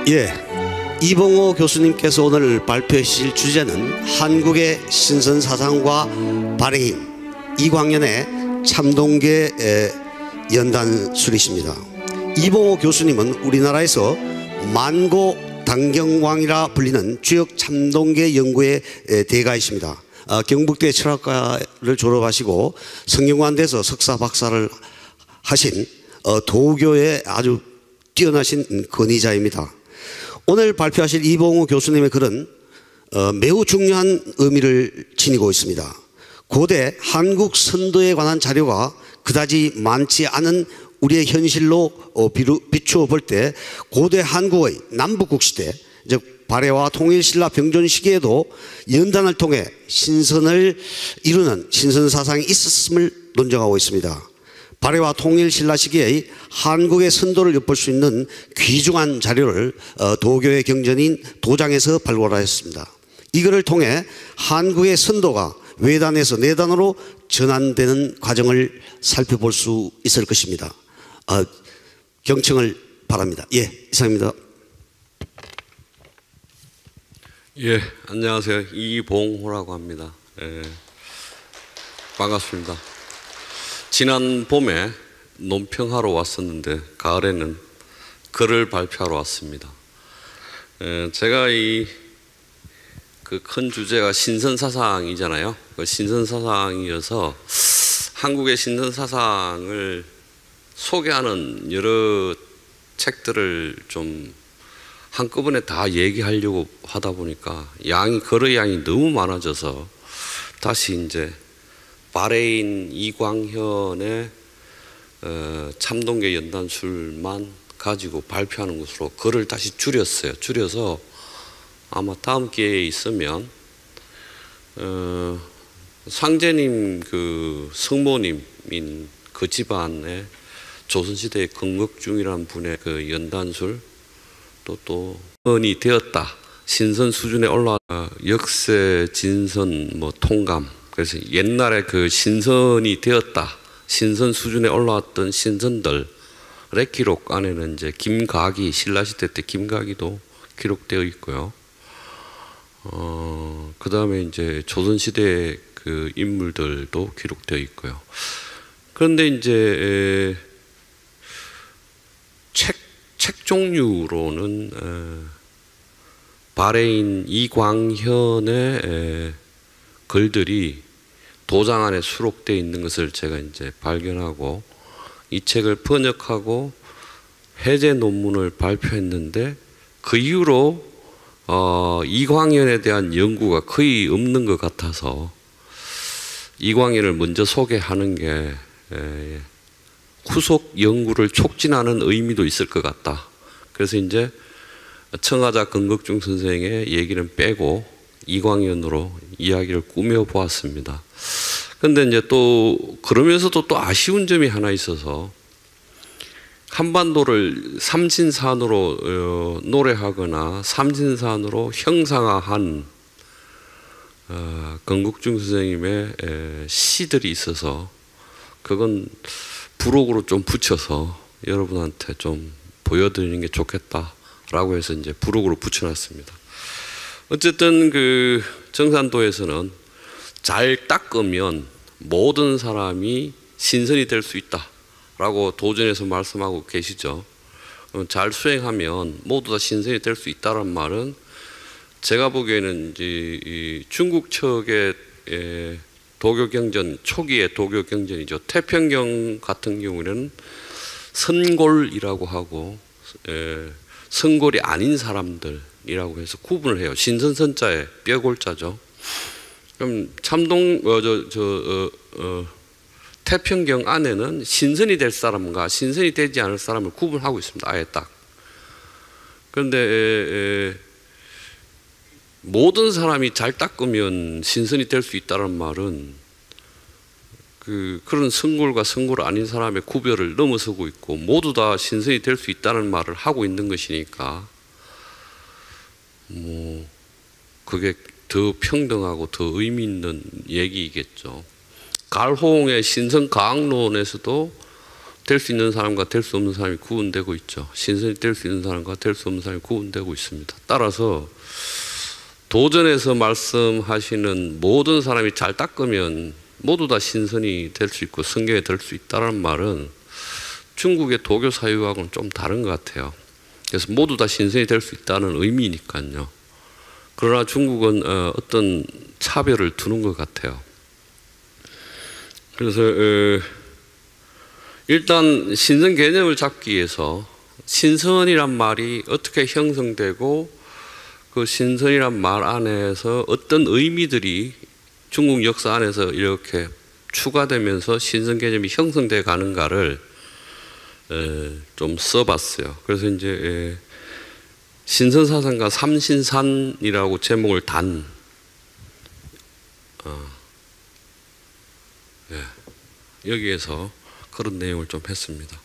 예, 이봉호 교수님께서 오늘 발표하실 주제는 한국의 신선사상과 발해인 이광현의 참동계 연단술이십니다. 이봉호 교수님은 우리나라에서 만고 당경왕이라 불리는 주역 참동계 연구의 대가이십니다. 경북대 철학과를 졸업하시고 성균관대에서 석사 박사를 하신 도교에 아주 뛰어나신 권위자입니다. 오늘 발표하실 이봉호 교수님의 글은 매우 중요한 의미를 지니고 있습니다. 고대 한국 선도에 관한 자료가 그다지 많지 않은 우리의 현실로 비추어 볼 때 고대 한국의 남북국 시대, 즉 발해와 통일신라 병존 시기에도 연단을 통해 신선을 이루는 신선사상이 있었음을 논증하고 있습니다. 발해와 통일신라 시기의 한국의 선도를 엿볼 수 있는 귀중한 자료를 도교의 경전인 도장에서 발굴하였습니다. 이 글을 통해 한국의 선도가 외단에서 내단으로 전환되는 과정을 살펴볼 수 있을 것입니다. 경청을 바랍니다. 예, 이상입니다. 예, 안녕하세요. 이봉호라고 합니다. 예, 반갑습니다. 지난 봄에 논평하러 왔었는데 가을에는 글을 발표하러 왔습니다. 제가 그 큰 주제가 신선사상이잖아요. 그 신선사상이어서 한국의 신선사상을 소개하는 여러 책들을 좀 한꺼번에 다 얘기하려고 하다 보니까 글의 양이 너무 많아져서 다시 이제 발해인 이광현의 참동계 연단술만 가지고 발표하는 것으로 글을 다시 줄였어요. 줄여서 아마 다음 기회에 있으면 상제님 그 성모님인 그 집안의 조선시대의 건국중이라는 분의 그 연단술 또 언이 되었다. 신선 수준에 올라 역세 진선 뭐 통감. 그래서 옛날에 그 신선이 되었다. 신선 수준에 올라왔던 신선들의 기록 안에는 이제 김가기, 신라시대 때 김가기도 기록되어 있고요. 그 다음에 이제 조선시대 그 인물들도 기록되어 있고요. 그런데 이제 책 종류로는 발해인 이광현의 글들이 도장 안에 수록되어 있는 것을 제가 이제 발견하고 이 책을 번역하고 해제 논문을 발표했는데 그 이후로 이광현에 대한 연구가 거의 없는 것 같아서 이광현을 먼저 소개하는 게 후속 연구를 촉진하는 의미도 있을 것 같다. 그래서 이제 청하자 건국중 선생의 얘기는 빼고 이광현으로 이야기를 꾸며 보았습니다. 그런데 이제 또 그러면서도 또 아쉬운 점이 하나 있어서 한반도를 삼신산으로 노래하거나 삼신산으로 형상화한 건국중 선생님의 시들이 있어서 그건 부록으로 좀 붙여서 여러분한테 좀 보여드리는 게 좋겠다라고 해서 이제 부록으로 붙여놨습니다. 어쨌든 그 정산도에서는 잘 닦으면 모든 사람이 신선이 될 수 있다라고 도전에서 말씀하고 계시죠. 잘 수행하면 모두 다 신선이 될 수 있다는 말은 제가 보기에는 이제 이 중국 척의 도교경전 초기의 도교경전이죠. 태평경 같은 경우에는 선골이라고 하고 선골이 아닌 사람들이라고 해서 구분을 해요. 신선선자에 뼈골자죠. 그럼 태평경 안에는 신선이 될 사람과 신선이 되지 않을 사람을 구분하고 있습니다. 아예 딱. 그런데 모든 사람이 잘 닦으면 신선이 될 수 있다는 말은 그런 선골과 선골 아닌 사람의 구별을 넘어서고 있고 모두 다 신선이 될 수 있다는 말을 하고 있는 것이니까 뭐 그게 더 평등하고 더 의미 있는 얘기이겠죠. 갈호옹의 신선가학론에서도 될 수 있는 사람과 될 수 없는 사람이 구분되고 있죠. 신선이 될 수 있는 사람과 될 수 없는 사람이 구분되고 있습니다. 따라서 도전에서 말씀하시는 모든 사람이 잘 닦으면 모두 다 신선이 될 수 있고 성경에 될 수 있다는 말은 중국의 도교 사유하고는 좀 다른 것 같아요. 그래서 모두 다 신선이 될 수 있다는 의미니까요. 그러나 중국은 어떤 차별을 두는 것 같아요. 그래서 일단 신선 개념을 잡기 위해서 신선이란 말이 어떻게 형성되고 그 신선이란 말 안에서 어떤 의미들이 중국 역사 안에서 이렇게 추가되면서 신선 개념이 형성돼 가는가를 좀 써봤어요. 그래서 이제 신선사상가 삼신산이라고 제목을 단 여기에서 그런 내용을 좀 했습니다.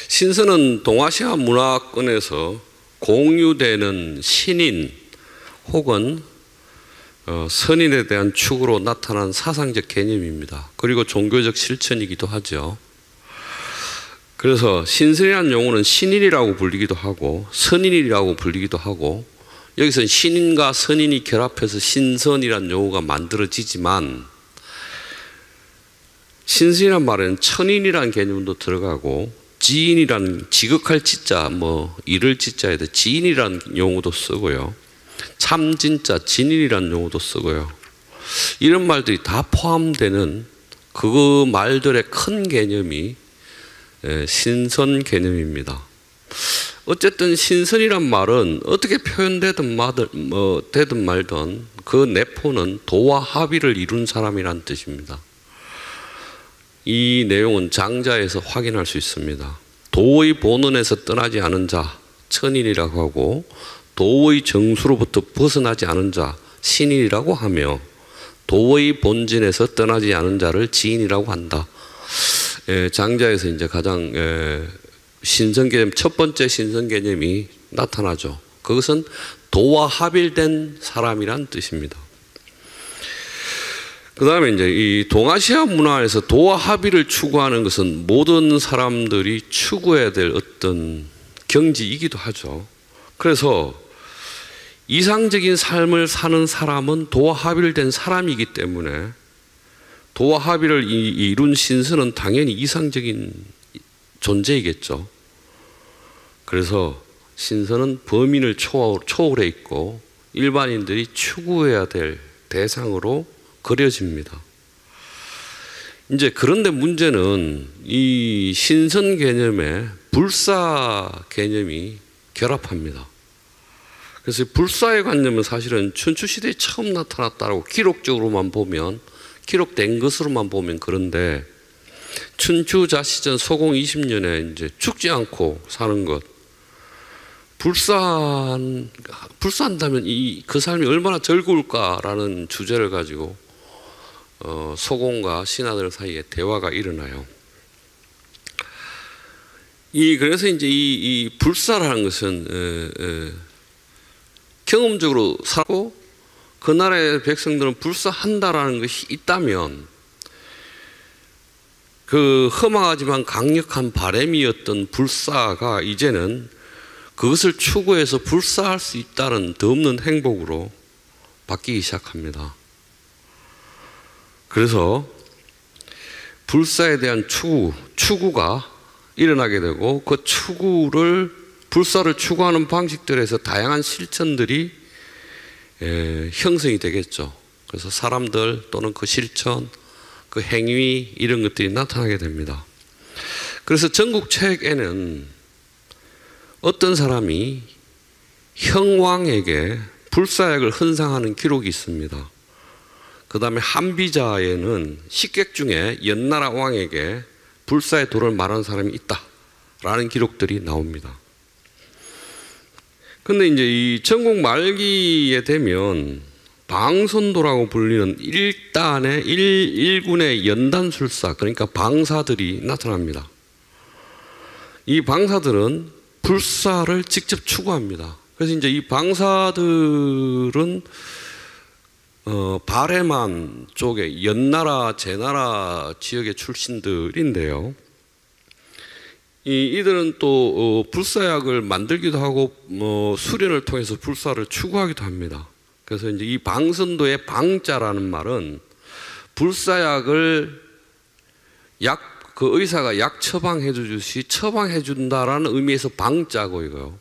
신선은 동아시아 문화권에서 공유되는 신인 혹은 선인에 대한 축으로 나타난 사상적 개념입니다. 그리고 종교적 실천이기도 하죠. 그래서 신선이라는 용어는 신인이라고 불리기도 하고 선인이라고 불리기도 하고 여기서 신인과 선인이 결합해서 신선이라는 용어가 만들어지지만 신선이란 말에는 천인이라는 개념도 들어가고 지인이라는 지극할 지자 이를 지자에 대해 지인이라는 용어도 쓰고요. 참 진짜 진인이라는 용어도 쓰고요. 이런 말들이 다 포함되는 그 말들의 큰 개념이 신선 개념입니다. 어쨌든 신선이란 말은 어떻게 표현되든 되든 말든 그 내포는 도와 합의를 이룬 사람이란 뜻입니다. 이 내용은 장자에서 확인할 수 있습니다. 도의 본원에서 떠나지 않은 자 천인이라고 하고 도의 정수로부터 벗어나지 않은 자 신인이라고 하며 도의 본진에서 떠나지 않은 자를 지인이라고 한다. 장자에서 이제 가장 신선 개념 첫 번째 신선 개념이 나타나죠. 그것은 도와 합일된 사람이란 뜻입니다. 그 다음에 이제 이 동아시아 문화에서 도와 합의를 추구하는 것은 모든 사람들이 추구해야 될 어떤 경지이기도 하죠. 그래서 이상적인 삶을 사는 사람은 도와 합의를 된 사람이기 때문에 도와 합의를 이룬 신선은 당연히 이상적인 존재이겠죠. 그래서 신선은 범인을 초월해 있고 일반인들이 추구해야 될 대상으로 그려집니다. 이제 그런데 문제는 이 신선 개념에 불사 개념이 결합합니다. 그래서 불사의 관념은 사실은 춘추시대에 처음 나타났다고 기록적으로만 보면 기록된 것으로만 보면 그런데 춘추자시전 소공 20년에 이제 죽지 않고 사는 것 불사한다면 그 삶이 얼마나 즐거울까라는 주제를 가지고 소공과 신하들 사이에 대화가 일어나요. 그래서 이제 이 불사라는 것은 경험적으로 살고 그 나라의 백성들은 불사한다라는 것이 있다면 그 험하지만 강력한 바램이었던 불사가 이제는 그것을 추구해서 불사할 수 있다는 덧없는 행복으로 바뀌기 시작합니다. 그래서 불사에 대한 추구가 일어나게 되고 그 불사를 추구하는 방식들에서 다양한 실천들이 형성이 되겠죠. 그래서 사람들 또는 그 실천, 그 행위 이런 것들이 나타나게 됩니다. 그래서 전국책에는 어떤 사람이 형왕에게 불사약을 헌상하는 기록이 있습니다. 그 다음에 한비자에는 식객 중에 연나라 왕에게 불사의 도를 말하는 사람이 있다라는 기록들이 나옵니다. 근데 이제 이 전국 말기에 되면 방선도라고 불리는 일군의 연단술사, 그러니까 방사들이 나타납니다. 이 방사들은 불사를 직접 추구합니다. 그래서 이제 이 방사들은 바레만 쪽의 연나라, 제나라 지역의 출신들인데요. 이들은 또 불사약을 만들기도 하고 수련을 통해서 불사를 추구하기도 합니다. 그래서 이제 이 방선도의 방자라는 말은 불사약을 그 의사가 약 처방해 주듯이 처방해 준다라는 의미에서 방자고 이거요.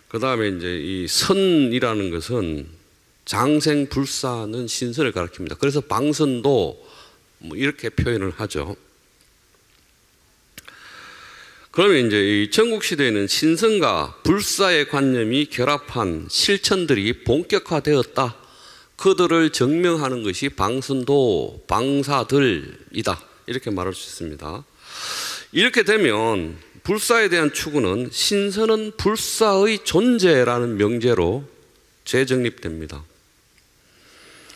그 다음에 이제 이 선이라는 것은 장생 불사는 신선을 가리킵니다. 그래서 방선도 뭐 이렇게 표현을 하죠. 그러면 이제 이 전국시대에는 신선과 불사의 관념이 결합한 실천들이 본격화되었다. 그들을 증명하는 것이 방선도, 방사들이다. 이렇게 말할 수 있습니다. 이렇게 되면 불사에 대한 추구는 신선은 불사의 존재라는 명제로 재정립됩니다.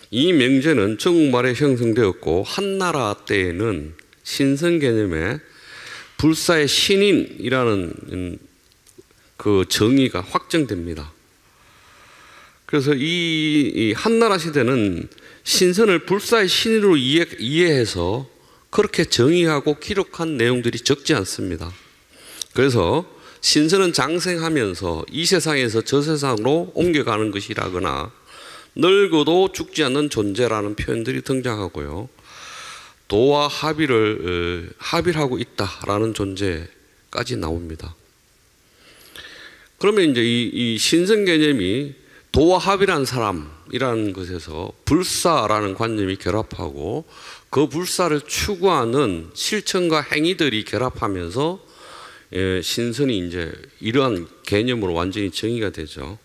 이 명제는 전국 말에 형성되었고 한나라 때에는 신선 개념에 불사의 신인이라는 그 정의가 확정됩니다. 그래서 이 한나라 시대는 신선을 불사의 신인으로 이해해서 그렇게 정의하고 기록한 내용들이 적지 않습니다. 그래서 신선은 장생하면서 이 세상에서 저 세상으로 옮겨가는 것이라거나 늙어도 죽지 않는 존재라는 표현들이 등장하고요. 도와 합일하고 있다라는 존재까지 나옵니다. 그러면 이제 이 신선 개념이 도와 합일한 사람이라는 것에서 불사라는 관념이 결합하고 그 불사를 추구하는 실천과 행위들이 결합하면서 신선이 이제 이러한 개념으로 완전히 정의가 되죠.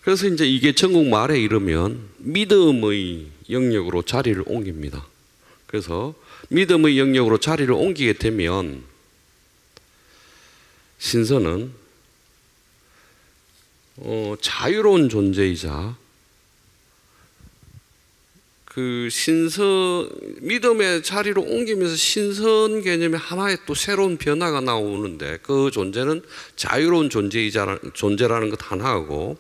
그래서 이제 이게 전국 말에 이르면 믿음의 영역으로 자리를 옮깁니다. 그래서 믿음의 영역으로 자리를 옮기게 되면 신선은 자유로운 존재이자 그 믿음의 자리로 옮기면서 신선 개념의 하나의 또 새로운 변화가 나오는데 그 존재는 자유로운 존재라는 것 하나하고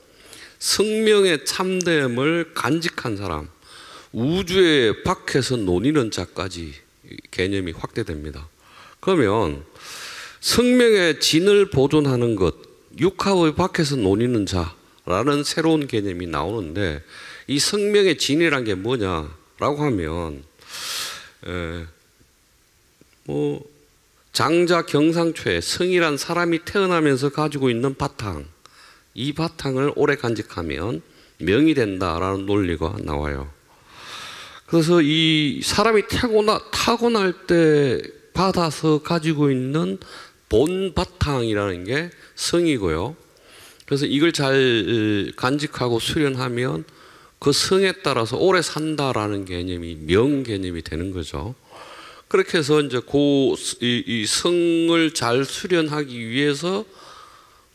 성명의 참됨을 간직한 사람, 우주의 밖에서 논의는 자까지 개념이 확대됩니다. 그러면 성명의 진을 보존하는 것, 육합의 밖에서 논의는 자라는 새로운 개념이 나오는데 이 성명의 진이란 게 뭐냐라고 하면 장자 경상초에 성이란 사람이 태어나면서 가지고 있는 바탕, 이 바탕을 오래 간직하면 명이 된다라는 논리가 나와요. 그래서 이 사람이 타고날 때 받아서 가지고 있는 본 바탕이라는 게 성이고요. 그래서 이걸 잘 간직하고 수련하면 그 성에 따라서 오래 산다라는 개념이 명 개념이 되는 거죠. 그렇게 해서 이제 이 성을 잘 수련하기 위해서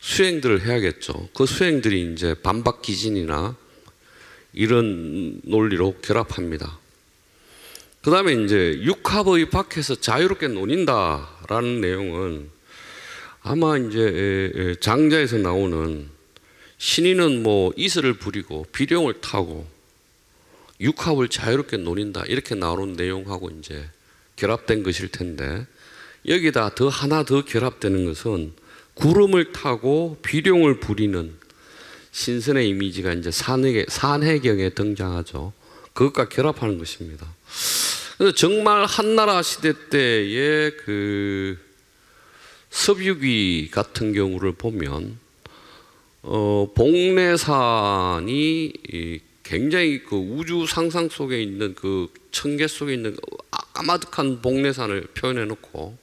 수행들을 해야겠죠. 그 수행들이 이제 반박기진이나 이런 논리로 결합합니다. 그 다음에 이제 육합의 밖에서 자유롭게 논인다라는 내용은 아마 이제 장자에서 나오는 신인은 뭐 이슬을 부리고 비룡을 타고 육합을 자유롭게 논인다 이렇게 나오는 내용하고 이제 결합된 것일 텐데 여기다 하나 더 결합되는 것은 구름을 타고 비룡을 부리는 신선의 이미지가 이제 산해경에 등장하죠. 그것과 결합하는 것입니다. 그래서 정말 한나라 시대 때의 그 섭유기 같은 경우를 보면 복례산이 굉장히 그 우주 상상 속에 있는 그 천계 속에 있는 까마득한 복례산을 표현해 놓고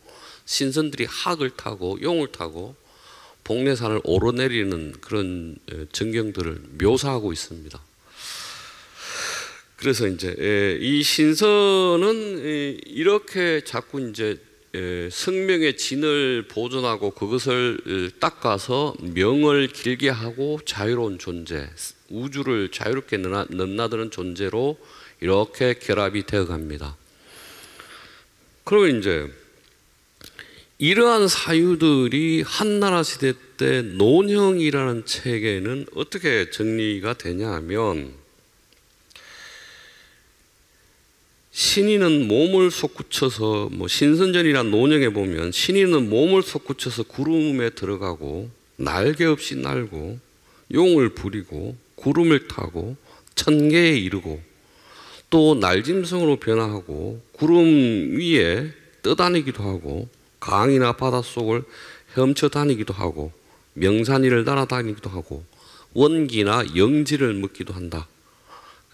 신선들이 학을 타고 용을 타고 복례산을 오르내리는 그런 전경들을 묘사하고 있습니다. 그래서 이제 이 신선은 이렇게 자꾸 이제 성명의 진을 보존하고 그것을 닦아서 명을 길게 하고 자유로운 존재, 우주를 자유롭게 넘나드는 존재로 이렇게 결합이 되어 갑니다. 그러면 이제 이러한 사유들이 한나라 시대 때 논형이라는 책에는 어떻게 정리가 되냐 하면 신인은 몸을 솟구쳐서 뭐 신선전이란 논영에 보면 신인은 몸을 솟구쳐서 구름에 들어가고 날개 없이 날고 용을 부리고 구름을 타고 천계에 이르고 또 날짐승으로 변화하고 구름 위에 떠다니기도 하고 강이나 바닷속을 헤엄쳐 다니기도 하고 명산 위를 날아다니기도 하고 원기나 영지를 먹기도 한다.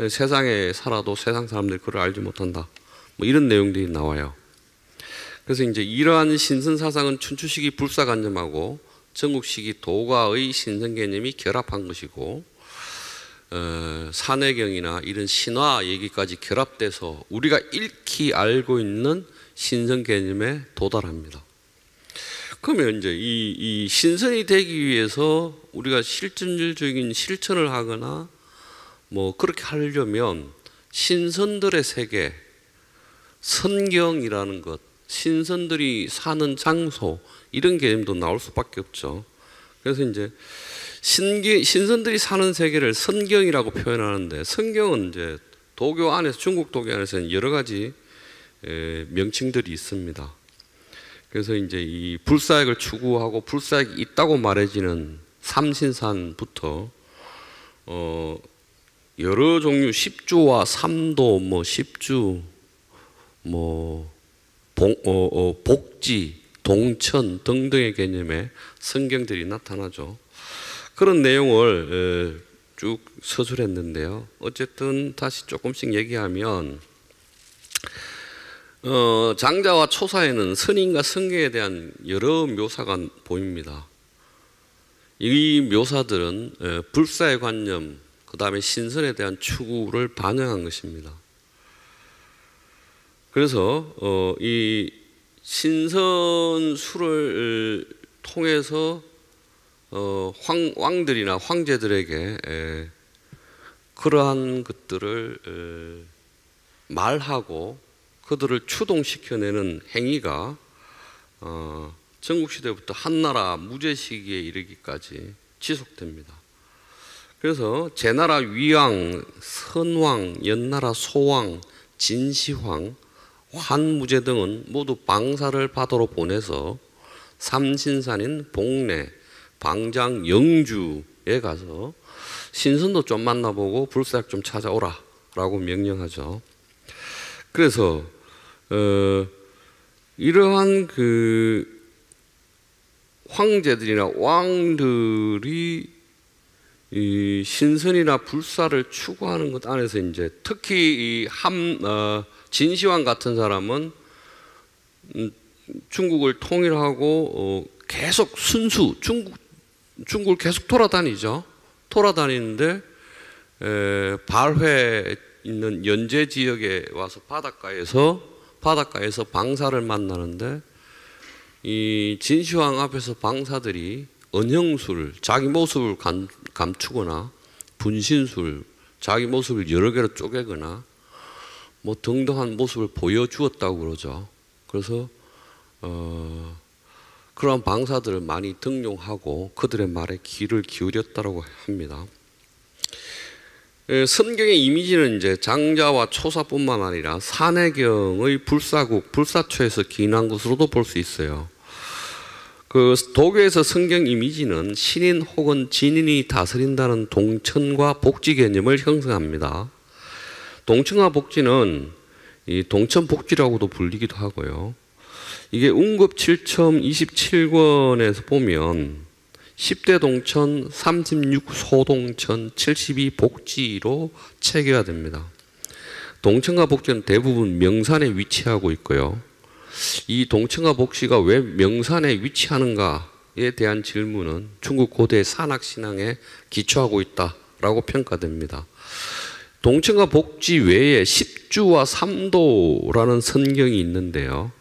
세상에 살아도 세상 사람들이 그걸 알지 못한다. 뭐 이런 내용들이 나와요. 그래서 이제 이러한 신선 사상은 춘추시기 불사관념하고 전국시기 도가의 신선 개념이 결합한 것이고 산해경이나 이런 신화 얘기까지 결합돼서 우리가 익히 알고 있는 신선 개념에 도달합니다. 그러면 이제 이 신선이 되기 위해서 우리가 실질적인 실천을 하거나 뭐 그렇게 하려면 신선들의 세계, 선경이라는 것, 신선들이 사는 장소 이런 개념도 나올 수밖에 없죠. 그래서 이제 신선들이 사는 세계를 선경이라고 표현하는데 선경은 이제 도교 안에서 중국 도교 안에서는 여러 가지 명칭들이 있습니다. 그래서 이제 이 불사액을 추구하고 불사액이 있다고 말해지는 삼신산부터 여러 종류 십주와 삼도 뭐 십주 뭐 복지 동천 등등의 개념의 성경들이 나타나죠. 그런 내용을 쭉 서술했는데요. 어쨌든 다시 조금씩 얘기하면 장자와 초사에는 선인과 성경에 대한 여러 묘사가 보입니다. 이 묘사들은 불사의 관념, 그 다음에 신선에 대한 추구를 반영한 것입니다. 그래서 이 신선술을 통해서 왕들이나 황제들에게 그러한 것들을 말하고 그들을 추동시켜내는 행위가 전국시대부터 한나라 무제시기에 이르기까지 지속됩니다. 그래서 제나라 위왕, 선왕, 연나라 소왕, 진시황, 환무제 등은 모두 방사를 바다로 보내서 삼신산인 복내, 방장, 영주에 가서 신선도 좀 만나보고 불사약 좀 찾아오라 라고 명령하죠. 그래서 이러한 그 황제들이나 왕들이 이 신선이나 불사를 추구하는 것 안에서 이제 특히 이 진시황 같은 사람은 중국을 통일하고 계속 순수 중국을 계속 돌아다니죠. 돌아다니는데 발회 있는 연제 지역에 와서 바닷가에서 방사를 만나는데 이 진시황 앞에서 방사들이 언형술, 자기 모습을 감추거나 분신술, 자기 모습을 여러 개로 쪼개거나 뭐 등등한 모습을 보여주었다고 그러죠. 그래서 그러한 방사들을 많이 등용하고 그들의 말에 귀를 기울였다고 합니다. 선경의 이미지는 이제 장자와 초사뿐만 아니라 산해경의 불사국, 불사초에서 기인한 것으로도 볼 수 있어요. 그 도교에서 성경 이미지는 신인 혹은 진인이 다스린다는 동천과 복지 개념을 형성합니다. 동천과 복지는 이 동천복지라고도 불리기도 하고요. 이게 운급 7첨 27권에서 보면 10대 동천, 36소 동천, 72 복지로 체계화됩니다. 동천과 복지는 대부분 명산에 위치하고 있고요. 이 동천과 복지가 왜 명산에 위치하는가에 대한 질문은 중국 고대 산악신앙에 기초하고 있다라고 평가됩니다. 동천과 복지 외에 십주와 삼도라는 선경이 있는데요.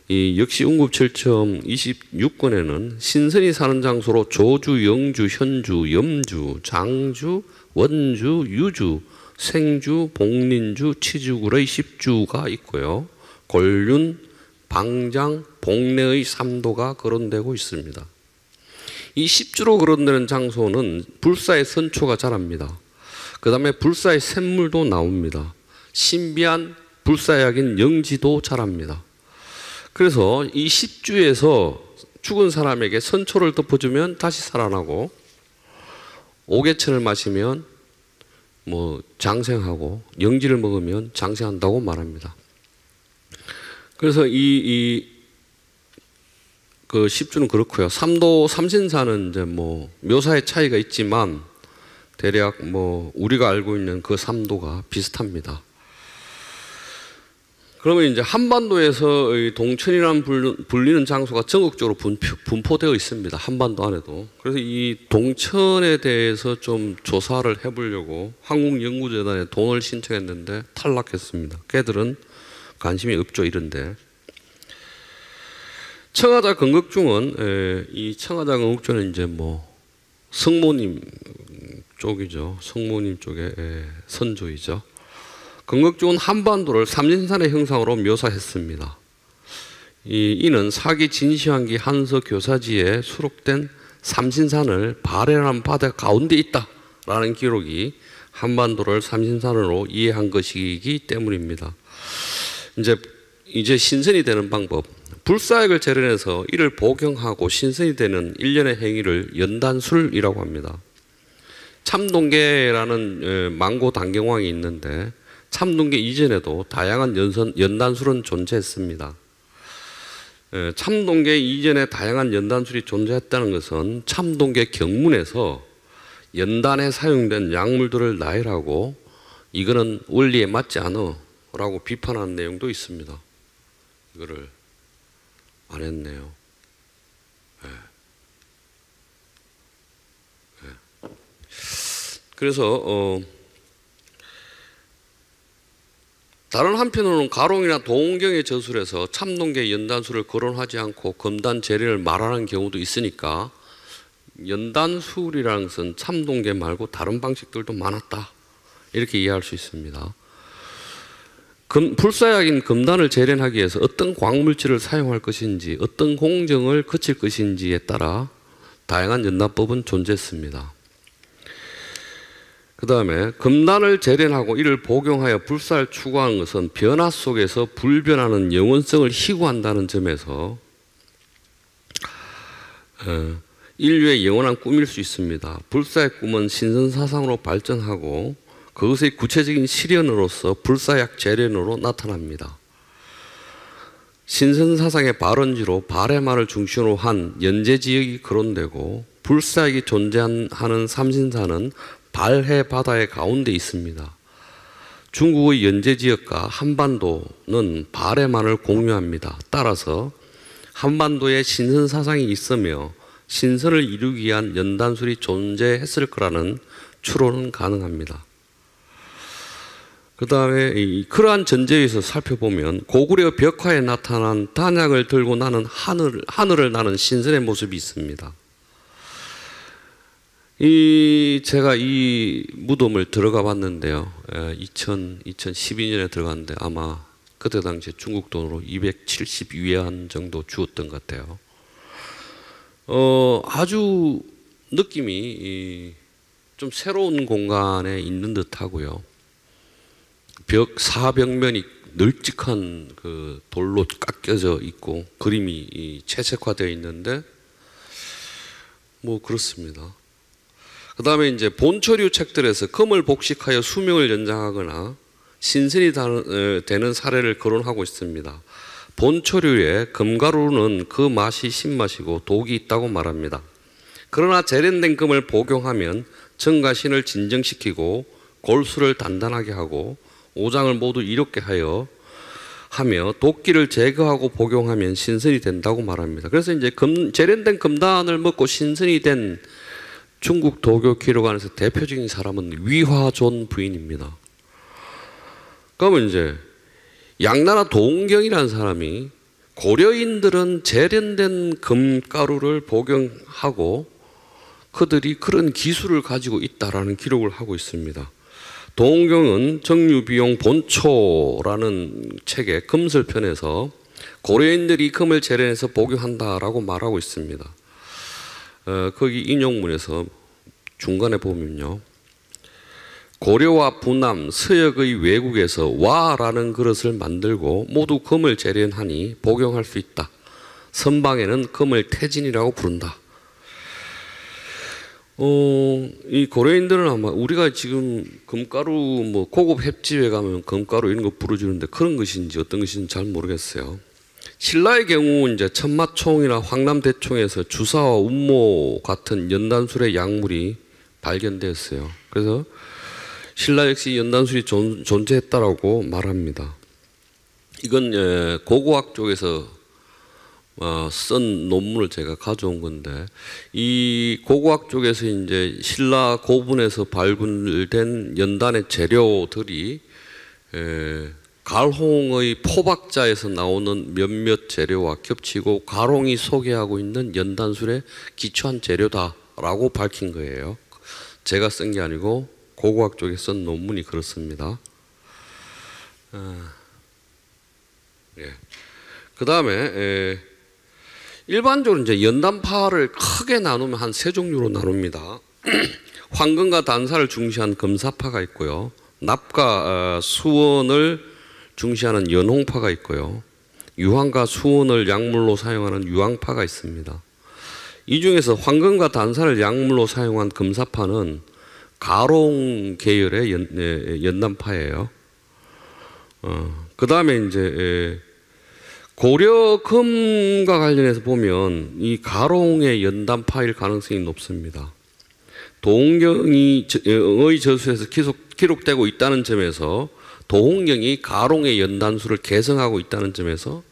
이 역시 운급 7첨 26권에는 신선이 사는 장소로 조주, 영주, 현주, 염주, 장주, 원주, 유주, 생주, 복린주, 치주굴의 십주가 있고요. 곤륜, 방장, 복내의 삼도가 거론되고 있습니다. 이 십주로 거론되는 장소는 불사의 선초가 자랍니다. 그 다음에 불사의 샘물도 나옵니다. 신비한 불사약인 영지도 자랍니다. 그래서 이 10주에서 죽은 사람에게 선초를 덮어주면 다시 살아나고, 옥외천을 마시면 뭐 장생하고, 영지를 먹으면 장생한다고 말합니다. 그래서 그 10주는 그렇고요. 삼도 삼신사는 이제 뭐 묘사의 차이가 있지만 대략 뭐 우리가 알고 있는 그 삼도가 비슷합니다. 그러면 이제 한반도에서 동천이라는 불리는 장소가 전국적으로 분포되어 있습니다. 한반도 안에도. 그래서 이 동천에 대해서 좀 조사를 해보려고 한국연구재단에 돈을 신청했는데 탈락했습니다. 걔들은 관심이 없죠, 이런데. 청하자 건국중은, 이 청하자 건국중은 이제 뭐 성모님 쪽이죠. 성모님 쪽의 선조이죠. 건국중은 한반도를 삼신산의 형상으로 묘사했습니다. 이는 사기 진시황기 한서 교사지에 수록된 삼신산을 발해라는 바다 가운데 있다라는 기록이 한반도를 삼신산으로 이해한 것이기 때문입니다. 이제 신선이 되는 방법. 불사액을 재련해서 이를 복용하고 신선이 되는 일련의 행위를 연단술이라고 합니다. 참동계라는 망고 단경왕이 있는데 참동계 이전에도 다양한 연단술은 존재했습니다. 참동계 이전에 다양한 연단술이 존재했다는 것은 참동계 경문에서 연단에 사용된 약물들을 나열하고 이거는 원리에 맞지 않아 라고 비판하는 내용도 있습니다. 이거를 안 했네요. 네. 네. 그래서 다른 한편으로는 가롱이나 도원경의 저술에서 참동계 연단술을 거론하지 않고 금단 재련을 말하는 경우도 있으니까 연단술이라는 것은 참동계 말고 다른 방식들도 많았다, 이렇게 이해할 수 있습니다. 불사약인 금단을 재련하기 위해서 어떤 광물질을 사용할 것인지, 어떤 공정을 거칠 것인지에 따라 다양한 연단법은 존재했습니다. 그 다음에 금단을 재련하고 이를 복용하여 불사를 추구하는 것은 변화 속에서 불변하는 영원성을 희구한다는 점에서 인류의 영원한 꿈일 수 있습니다. 불사의 꿈은 신선사상으로 발전하고 그것의 구체적인 실현으로서 불사약 재련으로 나타납니다. 신선사상의 발원지로 발해만을 중심으로 한 연제지역이 거론되고 불사약이 존재하는 삼신사는 발해 바다의 가운데 있습니다. 중국의 연제지역과 한반도는 발해만을 공유합니다. 따라서 한반도에 신선사상이 있으며 신선을 이루기 위한 연단술이 존재했을 거라는 추론은 가능합니다. 그 다음에 그러한 전제에서 살펴보면 고구려 벽화에 나타난 단약을 들고 나는 하늘을 나는 신선의 모습이 있습니다. 제가 이 무덤을 들어가 봤는데요. 2012년에 들어갔는데 아마 그때 당시에 중국 돈으로 270위안 정도 주었던 것 같아요. 아주 느낌이 좀 새로운 공간에 있는 듯 하고요. 사벽면이 널찍한 그 돌로 깎여져 있고 그림이 채색화되어 있는데 뭐 그렇습니다. 그 다음에 이제 본초류 책들에서 금을 복식하여 수명을 연장하거나 신선이 되는 사례를 거론하고 있습니다. 본초류에 금가루는 그 맛이 신맛이고 독이 있다고 말합니다. 그러나 재련된 금을 복용하면 정과 신을 진정시키고 골수를 단단하게 하고 오장을 모두 이롭게 하며 도끼를 제거하고 복용하면 신선이 된다고 말합니다. 그래서 이제 재련된 금단을 먹고 신선이 된 중국 도교 기록안에서 대표적인 사람은 위화존 부인입니다. 그러면 이제 양나라 도원경이라는 사람이 고려인들은 재련된 금가루를 복용하고 그들이 그런 기술을 가지고 있다라는 기록을 하고 있습니다. 도원경은 정유비용 본초라는 책의 금설편에서 고려인들이 금을 재련해서 복용한다라고 말하고 있습니다. 거기 인용문에서 중간에 보면요. 고려와 부남, 서역의 외국에서 와라는 그릇을 만들고 모두 금을 재련하니 복용할 수 있다. 선방에는 금을 태진이라고 부른다. 이 고려인들은 아마 우리가 지금 금가루 뭐 고급 횟집에 가면 금가루 이런 거 부르주는데 그런 것인지 어떤 것인지 잘 모르겠어요. 신라의 경우 이제 천마총이나 황남대총에서 주사와 운모 같은 연단술의 약물이 발견되었어요. 그래서 신라 역시 연단술이 존재했다라고 말합니다. 이건 고고학 쪽에서 쓴 논문을 제가 가져온 건데, 이 고고학 쪽에서 이제 신라 고분에서 발굴된 연단의 재료들이 갈홍의 포박자에서 나오는 몇몇 재료와 겹치고 갈홍이 소개하고 있는 연단술의 기초한 재료다라고 밝힌 거예요. 제가 쓴 게 아니고 고고학 쪽에 쓴 논문이 그렇습니다. 그 다음에 일반적으로 이제 연단파를 크게 나누면 한 세 종류로 나눕니다. 황금과 단사를 중시한 금사파가 있고요. 납과 수원을 중시하는 연홍파가 있고요. 유황과 수원을 약물로 사용하는 유황파가 있습니다. 이 중에서 황금과 단사를 약물로 사용한 금사파는 가롱 계열의 연단파예요. 그 다음에 이제 고려 금과 관련해서 보면 이 가롱의 연단파일 가능성이 높습니다. 도홍경의 저수에서 기록되고 있다는 점에서 도홍경이 가롱의 연단술을 개성하고 있다는 점에서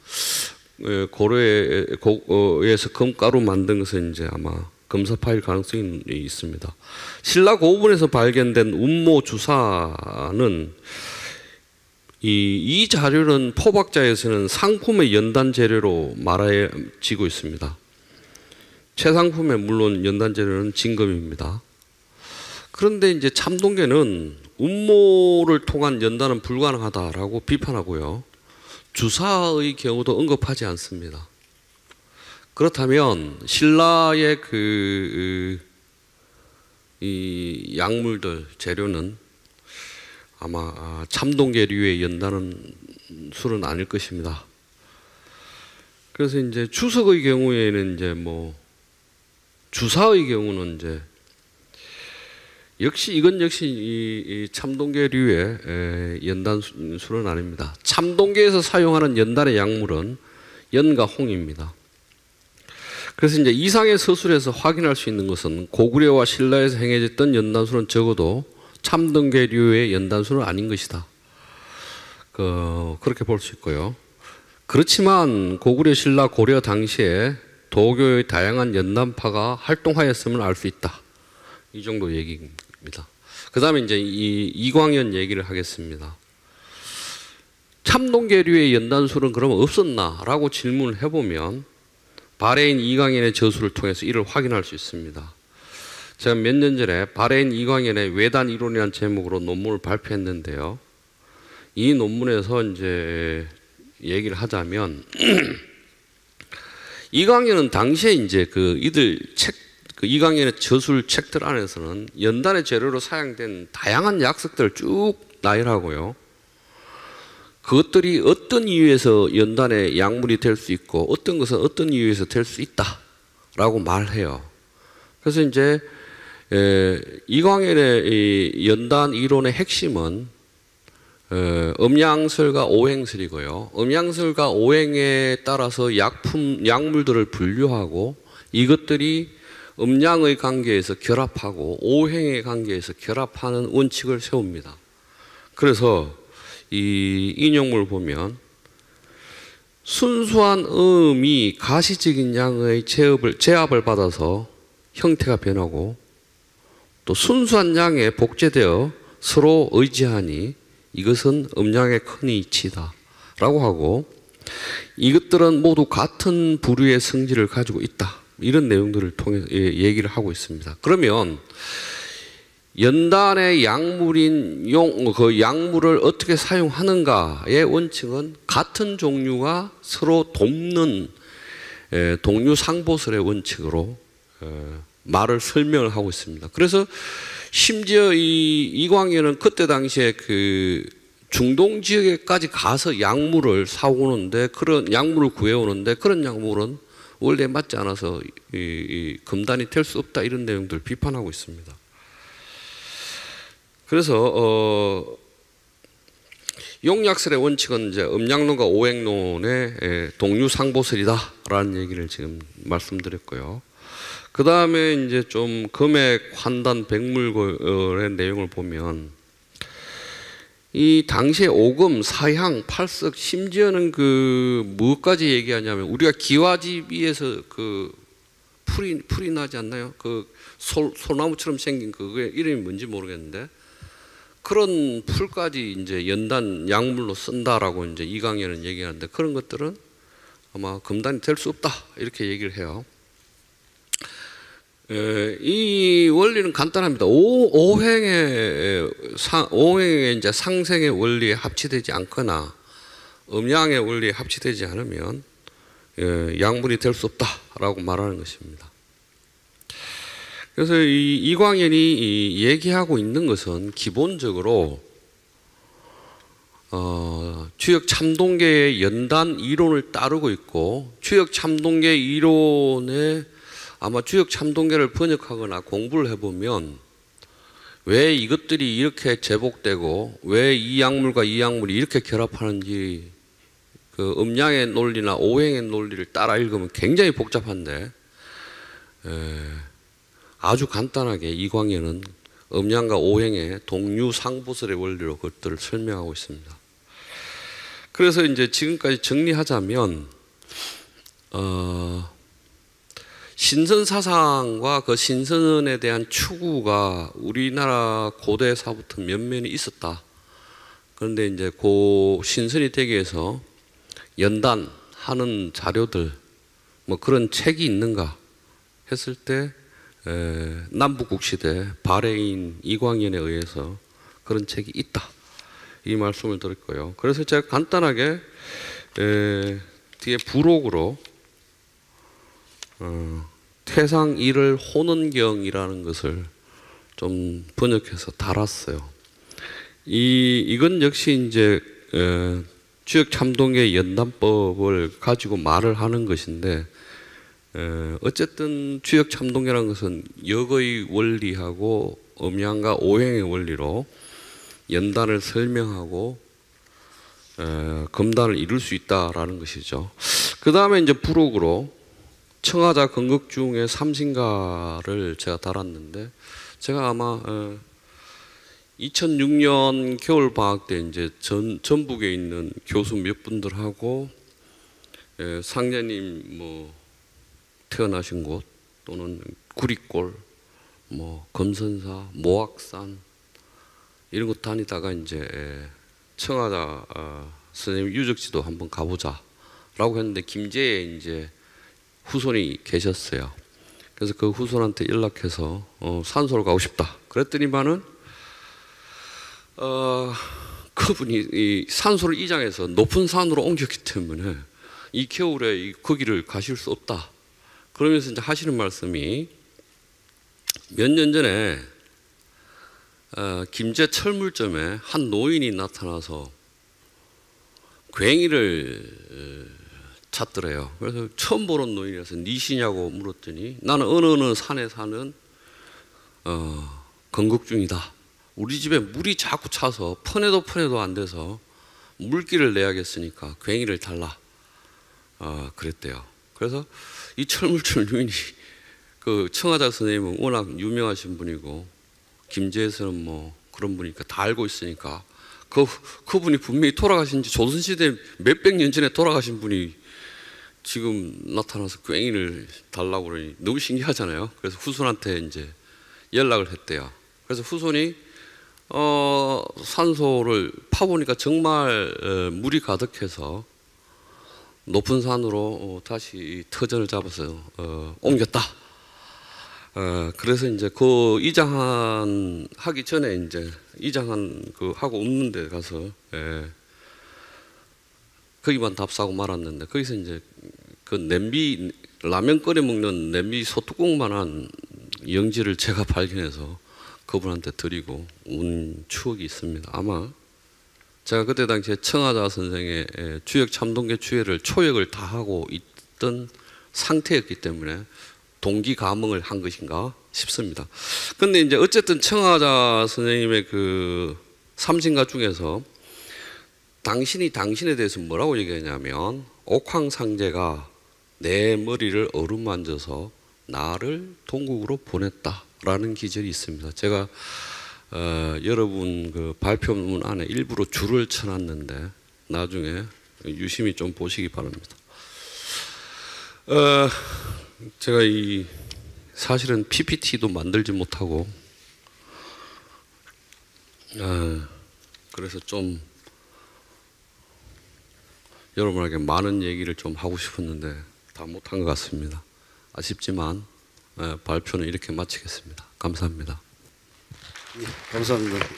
고려에서 금가루 만든 것은 이제 아마 금사파일 가능성이 있습니다. 신라 고분에서 발견된 운모 주사는 이 자료는 포박자에서는 상품의 연단 재료로 말해지고 있습니다. 최상품의 물론 연단 재료는 진금입니다. 그런데 이제 참동계는 운모를 통한 연단은 불가능하다라고 비판하고요. 주사의 경우도 언급하지 않습니다. 그렇다면 신라의 이 약물들 재료는 아마 참동계류의 연단은 술은 아닐 것입니다. 그래서 이제 주석의 경우에는 이제 뭐 주사의 경우는 이제 이건 역시 이 참동계류의 연단 술은 아닙니다. 참동계에서 사용하는 연단의 약물은 연과 홍입니다. 그래서 이제 이상의 서술에서 확인할 수 있는 것은 고구려와 신라에서 행해졌던 연단술은 적어도 참동계류의 연단술은 아닌 것이다. 그렇게 볼 수 있고요. 그렇지만 고구려, 신라, 고려 당시에 도교의 다양한 연단파가 활동하였음을 알 수 있다. 이 정도 얘기입니다. 그 다음에 이제 이 이광연 얘기를 하겠습니다. 참동계류의 연단술은 그러면 없었나? 라고 질문을 해보면 바레인 이광연의 저술을 통해서 이를 확인할 수 있습니다. 제가 몇 년 전에 바레인 이광연의 외단 이론이라는 제목으로 논문을 발표했는데요. 이 논문에서 이제 얘기를 하자면 이광연은 당시에 이제 이광연의 저술 책들 안에서는 연단의 재료로 사용된 다양한 약석들을 쭉 나열하고요. 그것들이 어떤 이유에서 연단의 약물이 될 수 있고 어떤 것은 어떤 이유에서 될 수 있다라고 말해요. 그래서 이제 이광연의 이 연단 이론의 핵심은 음양설과 오행설이고요. 음양설과 오행에 따라서 약물들을 분류하고 이것들이 음양의 관계에서 결합하고 오행의 관계에서 결합하는 원칙을 세웁니다. 그래서 이 인용문을 보면 순수한 음이 가시적인 양의 제압을 받아서 형태가 변하고 또 순수한 양에 복제되어 서로 의지하니 이것은 음양의 큰 이치다 라고 하고 이것들은 모두 같은 부류의 성질을 가지고 있다. 이런 내용들을 통해 얘기를 하고 있습니다. 그러면 연단의 약물인 그 약물을 어떻게 사용하는가의 원칙은 같은 종류가 서로 돕는 동류상보설의 원칙으로 말을 설명을 하고 있습니다. 그래서 심지어 이 이광현은 그때 당시에 그 중동 지역에까지 가서 약물을 사오는데, 그런 약물을 구해오는데 그런 약물은 원리에 맞지 않아서 이 금단이 될 수 없다, 이런 내용들을 비판하고 있습니다. 그래서 용약설의 원칙은 이제 음양론과 오행론의 동류상보설이다라는 얘기를 지금 말씀드렸고요. 그 다음에 이제 좀 금액, 환단, 백물의 내용을 보면 이 당시에 오금, 사향, 팔석, 심지어는 그 무엇까지 얘기하냐면, 우리가 기와집위에서 그 풀이 나지 않나요? 그 소나무처럼 생긴 그게 이름이 뭔지 모르겠는데, 그런 풀까지 이제 연단 약물로 쓴다라고 이제 이강현은 얘기하는데, 그런 것들은 아마 금단이 될 수 없다, 이렇게 얘기를 해요. 이 원리는 간단합니다. 오행의 이제 상생의 원리에 합치되지 않거나 음양의 원리에 합치되지 않으면 약물이 될 수 없다라고 말하는 것입니다. 그래서 이 이광현이 얘기하고 있는 것은 기본적으로 주역 참동계의 연단 이론을 따르고 있고, 주역 참동계 이론에 아마 주역 참동계를 번역하거나 공부를 해보면 왜 이것들이 이렇게 제복되고 왜 이 약물과 이 약물이 이렇게 결합하는지, 그 음양의 논리나 오행의 논리를 따라 읽으면 굉장히 복잡한데, 아주 간단하게 이광현은 음양과 오행의 동류상보설의 원리로 그것들을 설명하고 있습니다. 그래서 이제 지금까지 정리하자면 신선 사상과 그 신선에 대한 추구가 우리나라 고대사부터 면면이 있었다. 그런데 이제 그 신선이 되기 위해서 연단하는 자료들, 뭐 그런 책이 있는가 했을 때 남북국 시대 발해인 이광현에 의해서 그런 책이 있다, 이 말씀을 드렸고요. 그래서 제가 간단하게 뒤에 부록으로 태상 일을 호는경이라는 것을 좀 번역해서 달았어요. 이건 역시 이제 주역 참동의 연단법을 가지고 말을 하는 것인데, 어쨌든 주역 참동계라는 것은 역의 원리하고 음양과 오행의 원리로 연단을 설명하고 금단을 이룰 수 있다라는 것이죠. 그 다음에 이제 부록으로 청하자 건국중의 삼신가를 제가 달았는데, 제가 아마 2006년 겨울 방학 때 이제 전북에 있는 교수 몇 분들하고 상제님 뭐 태어나신 곳 또는 구리골, 뭐 검선사, 모악산 이런 곳 다니다가 이제 청하자 선생님 유적지도 한번 가보자라고 했는데, 김제에 이제 후손이 계셨어요. 그래서 그 후손한테 연락해서 산소를 가고 싶다 그랬더니만은 그분이 이 산소를 이장해서 높은 산으로 옮겼기 때문에 이 겨울에 거기를 가실 수 없다. 그러면서 이제 하시는 말씀이, 몇 년 전에 김제 철물점에 한 노인이 나타나서 괭이를 찾더래요. 그래서 처음 보는 노인이라서 니시냐고 물었더니, 나는 어느 산에 사는 건국중이다. 우리 집에 물이 자꾸 차서 퍼내도 안 돼서 물기를 내야겠으니까 괭이를 달라 그랬대요. 그래서 이 철물점 주인이, 그 청하자 선생님은 워낙 유명하신 분이고 김제에서는 뭐 그런 분이니까 다 알고 있으니까, 그분이 분명히 돌아가신 지 조선시대 몇백 년 전에 돌아가신 분이 지금 나타나서 괭이를 달라고 그러니 너무 신기하잖아요. 그래서 후손한테 이제 연락을 했대요. 그래서 후손이 산소를 파보니까 정말 물이 가득해서 높은 산으로 다시 터전을 잡아서 옮겼다. 그래서 이제 그 이장한 하기 전에 이제 이장한 그 하고 없는 데 가서 거기만 답사하고 말았는데, 거기서 이제 그 냄비 라면 끓여 먹는 냄비 소뚜껑만한 영지를 제가 발견해서 그분한테 드리고 온 추억이 있습니다. 아마 제가 그때 당시에 청하자 선생의 주역 참동계 주회를 초역을 다 하고 있던 상태였기 때문에 동기 감흥을 한 것인가 싶습니다. 근데 이제 어쨌든 청하자 선생님의 그 삼신가 중에서 당신이 당신에 대해서 뭐라고 얘기하냐면 옥황상제가 내 머리를 어루만져서 나를 동국으로 보냈다라는 기절이 있습니다. 제가 여러분 그 발표문 안에 일부러 줄을 쳐놨는데 나중에 유심히 좀 보시기 바랍니다. 제가 사실은 PPT도 만들지 못하고 그래서 좀 여러분에게 많은 얘기를 좀 하고 싶었는데 다 못한 것 같습니다. 아쉽지만 발표는 이렇게 마치겠습니다. 감사합니다. 예, 감사합니다.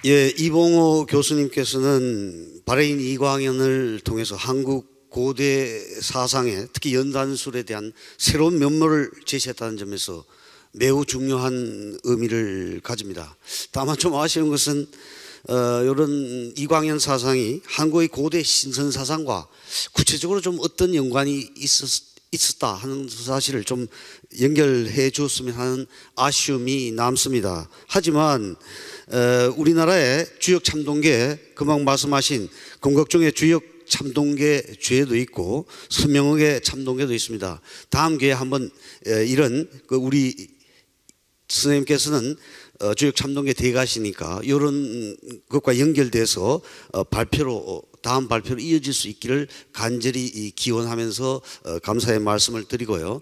예, 이봉호 교수님께서는 발해인 이광현을 통해서 한국 고대 사상에 특히 연단술에 대한 새로운 면모를 제시했다는 점에서 매우 중요한 의미를 가집니다. 다만 좀 아쉬운 것은 이런 이광현 사상이 한국의 고대 신선 사상과 구체적으로 좀 어떤 연관이 있었다 하는 사실을 좀 연결해 주었으면 하는 아쉬움이 남습니다. 하지만 우리나라의 주역 참동계, 금방 말씀하신 공덕중의 주역 참동계 죄도 있고 서명옥의 참동계도 있습니다. 다음 기회에 한번 이런 우리 선생님께서는 주역 참동계 대가시니까 이런 것과 연결돼서 다음 발표로 이어질 수 있기를 간절히 기원하면서 감사의 말씀을 드리고요.